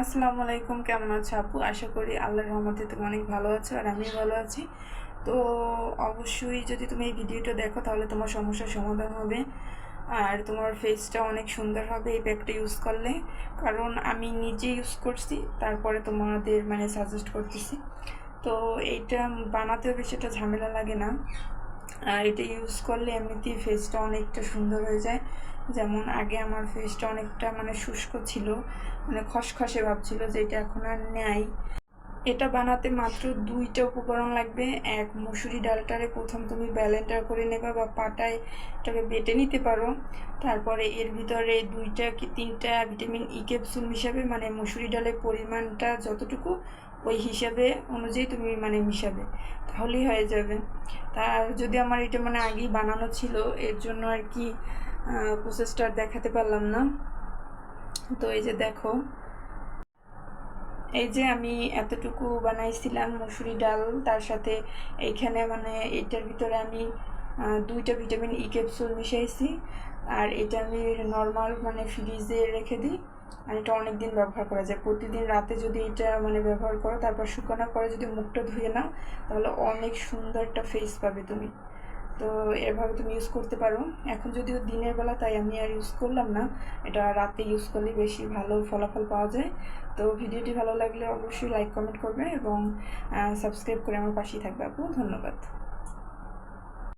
আসসালামু আলাইকুম, কেমন আছো আপু? আশা করি আল্লাহর রহমতে তুমি অনেক ভালো আছো আর আমিও ভালো আছি। তো অবশ্যই যদি তুমি এই ভিডিওটা দেখো তাহলে তোমার সমস্যার সমাধান হবে আর তোমার ফেসটা অনেক সুন্দর হবে এই প্যাকটা ইউজ করলে। কারণ আমি নিজে ইউজ করছি, তারপরে তোমাদের সাজেস্ট করতেছি। তো এইটা বানাতেও বেশি একটা ঝামেলা লাগে না, আর এটা ইউজ করলে এমনিতেই ফেসটা অনেকটা সুন্দর হয়ে যায়। যেমন আগে আমার ফেসটা অনেকটা শুষ্ক ছিল, খসখসে ভাব ছিল, যেটা এখন আর নেই। এটা বানাতে মাত্র 2টা উপকরণ লাগবে। এক, মসুরি ডালটারে প্রথম তুমি ব্লেন্ডার করে নেবা বা পাটায় এটাকে বেটে নিতে পারো। তারপরে এর ভিতরে 2টা কি 3টা ভিটামিন ই ক্যাপসুল মিশাবে, মসুরি ডালের পরিমাণটা যতটুকু ওই হিসাবে অনুযায়ী তুমি মিশাবে, তাহলেই হয়ে যাবে। তার যদি আমার এটা আগেই বানানো ছিল, এর জন্য আর কি প্রসেসটা দেখাতে পারলাম না। তো এই যে দেখো, এই যে আমি এতটুকু বানাইছিলাম মসুরি ডাল, তার সাথে এইখানে এটার ভিতরে আমি 2টা ভিটামিন ই ক্যাপসুল মিশাইছি। আর এটা আমি নর্মাল ফ্রিজে রেখে দিই, আর এটা অনেক দিন ব্যবহার করা যায়। প্রতিদিন রাতে যদি এটা ব্যবহার করো, তারপর শুকানোর পরে যদি মুখটা ধুয়ে নাও, তাহলে অনেক সুন্দর একটা ফেস পাবে তুমি। তো এভাবে তুমি ইউজ করতে পারো। এখন যদিও দিনের বেলা, তাই আমি আর ইউজ করলাম না। এটা রাতে ইউজ করলে বেশি ভালো ফলাফল পাওয়া যায়। তো ভিডিওটি ভালো লাগলে অবশ্যই লাইক কমেন্ট করবে এবং সাবস্ক্রাইব করে আমার পাশেই থাকবে আপু। ধন্যবাদ।